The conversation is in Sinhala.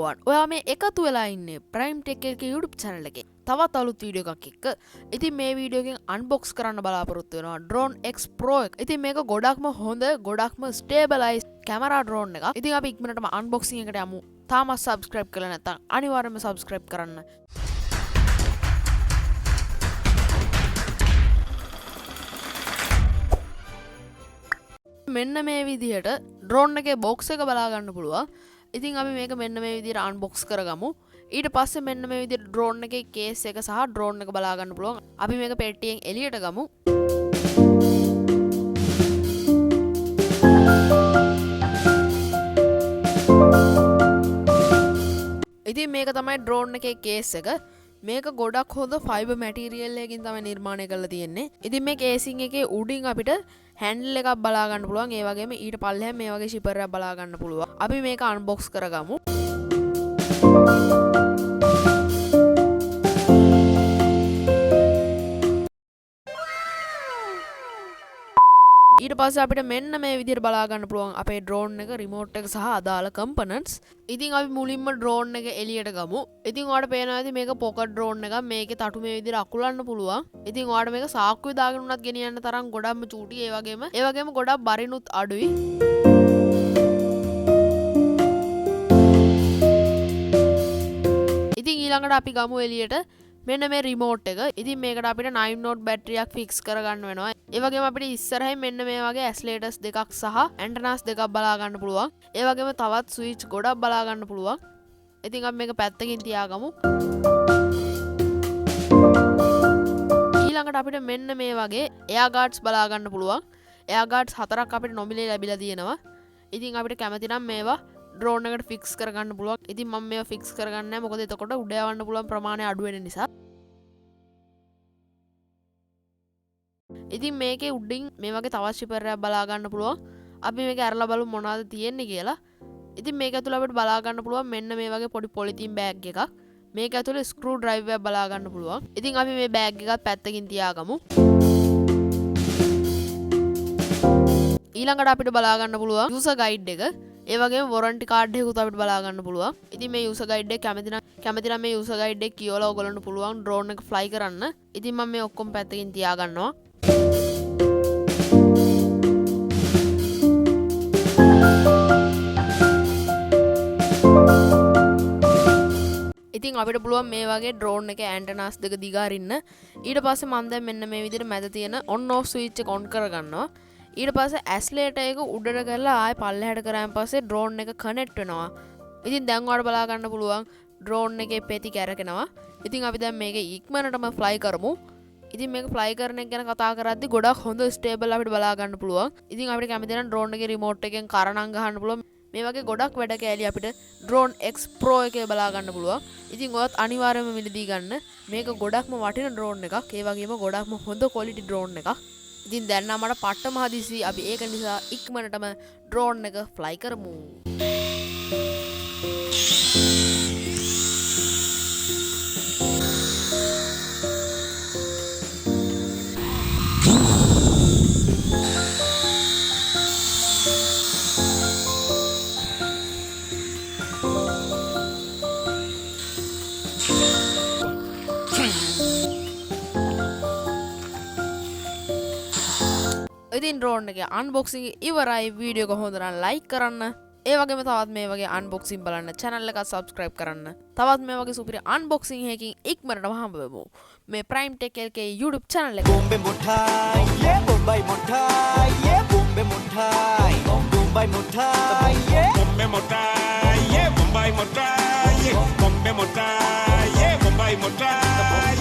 අයිබෝවන් ඔයා මේ එකතු වෙලා ඉන්නේ PrimeTecLk YouTube channel එකේ තවත් අලුත් වීඩියෝ එකක් එක්ක. ඉතින් මේ වීඩියෝ එකෙන් unbox කරන්න බලාපොරොත්තු වෙනවා Drone X Pro එක. ඉතින් මේක ගොඩක්ම හොඳ ගොඩක්ම stabilized camera drone එකක්. ඉතින් අපි ඉක්මනටම unboxing එකට යමු. තාමත් subscribe කරලා නැත්නම් අනිවාර්යයෙන්ම subscribe කරන්න. මෙන්න මේ විදිහට drone එකේ box එක බලා ගන්න පුළුවන්. ඉතින් අපි මේක මෙන්න මේ විදිහට unbox කරගමු. ඊට පස්සේ මෙන්න මේ විදිහට drone එකේ case එක සහ drone එක බලා ගන්න පුළුවන්. අපි මේක පෙට්ටියෙන් එළියට ගමු. ඉතින් මේක තමයි drone එකේ case එක. මේක ගොඩක් හොඳ fiber material එකකින් තමයි නිර්මාණය කරලා තියෙන්නේ. ඉතින් මේ casing එකේ උඩින් අපිට handle එකක් බලා ගන්න පුළුවන්. ඒ වගේම ඊට පල්ලෙහාම මේ වගේ zipper එකක් බලා ගන්න පුළුවන්. අපි මේක unbox කරගමු. ඊට පස්සේ අපිට මෙන්න මේ විදිහට බලා ගන්න පුළුවන් අපේ drone එක remote එක සහ අදාළ components. ඉතින් අපි මුලින්ම drone එක එළියට ගමු. ඉතින් ඔයාලට පේනවා ඇති මේක pocket drone එකක්. මේකේ තටු මේ විදිහට අකුලන්න පුළුවන්. ඉතින් ඔයාලට මේක සාක්කුවේ දාගෙන උනත් ගෙනියන්න තරම් ගොඩක්ම චූටි. ඒ වගේම ගොඩක් බරිනුත් අඩුයි. ඉතින් ඊළඟට අපි ගමු එළියට මෙන්න මේ remote එක. ඉතින් මේකට අපිට 9 volt battery එකක් fix කරගන්න වෙනවා. ඒ වගේම අපිට ඉස්සරහින් මෙන්න මේ වගේ accelerators දෙකක් සහ antennas දෙකක් බලා ගන්න පුළුවන්. ඒ වගේම තවත් switch ගොඩක් බලා ගන්න පුළුවන්. ඉතින් අපි මේක පැත්තකින් තියාගමු. ඊළඟට අපිට මෙන්න මේ වගේ air guards බලා ගන්න පුළුවන්. air guards 4ක් අපිට නොමිලේ ලැබිලා තියෙනවා. ඉතින් අපිට කැමති නම් මේවා drone එකට fix කරගන්න පුළුවන්. ඉතින් මම මේවා fix කරගන්නේ නැහැ. මොකද එතකොට උඩ යවන්න පුළුවන් ප්‍රමාණය අඩු වෙන නිසා. ඉතින් මේකේ උඩින් මේ වගේ තවත් zipper එකක් බලා ගන්න පුළුවන්. අපි මේක අරලා බලමු මොනවද තියෙන්නේ කියලා. ඉතින් මේක ඇතුළේ අපිට බලා ගන්න පුළුවන් මෙන්න මේ වගේ පොඩි polythene bag එකක්. මේක ඇතුළේ screw driver එකක් බලා ගන්න පුළුවන්. ඉතින් අපි මේ bag එකත් පැත්තකින් තියාගමු. ඊළඟට අපිට බලා ගන්න පුළුවන් user guide එක. ඒ වගේම warranty card එකකුත් අපිට බලා ගන්න පුළුවන්. ඉතින් මේ user guide එක කැමති නම් මේ user guide එක කියවලා ඔයගොල්ලන්ට පුළුවන් drone එක fly කරන්න. ඉතින් මම මේ ඔක්කොම පැත්තකින් තියාගන්නවා. ඉතින් අපිට පුළුවන් මේ වගේ drone එකේ antennas දෙක දිගාරින්න. ඊට පස්සේ මම දැන් මෙන්න මේ විදිහට මැද තියෙන on off switch එක on කරගන්නවා. ඊට පස්සේ accelerator එක උඩට කරලා ආයෙ පල්ලෙහාට කරාන් පස්සේ drone එක connect වෙනවා. ඉතින් දැන් ඔයාලට බලා ගන්න පුළුවන් drone එකේ පෙති කැරකෙනවා. ඉතින් අපි දැන් මේක ඉක්මනටම fly කරමු. ඉතින් මේක fly කරන එක ගැන කතා කරද්දි ගොඩක් හොඳ stable අපිට බලා ගන්න පුළුවන්. ඉතින් අපිට කැමති නම් drone එකේ remote එකෙන් කරණම් ගහන්න පුළුවන්. මේ වගේ ගොඩක් වැඩ කෑලි අපිට Drone X Pro එකේ බලා ගන්න පුළුවන්. ඉතින් ඔයත් අනිවාර්යයෙන්ම මිලදී ගන්න. මේක ගොඩක්ම වටින drone එකක්. ඒ වගේම ගොඩක්ම හොඳ quality drone එකක්. ඉතින් දැන් නම් මට පට්ටම හදිසි අපි ඒක නිසා ඉක්මනටම drone එක fly කරමු. ඉතින් drone එකේ unboxing ඉවරයි. වීඩියෝ එක හොඳ නම් like කරන්න. ඒ වගේම තවත් මේ වගේ unboxing බලන්න channel එක subscribe කරන්න. තවත් මේ වගේ සුපිරි unboxing එකකින් ඉක්මනටම හම්බ වෙමු. මේ PrimeTecLk YouTube channel එක. Bombe mutai, yeah, Bombay mutai, yeah, Bombe mutai, Bombay mutai, yeah, Bombe mutai, yeah, Bombay mutai, yeah, Bombe mutai, yeah, Bombay mutai.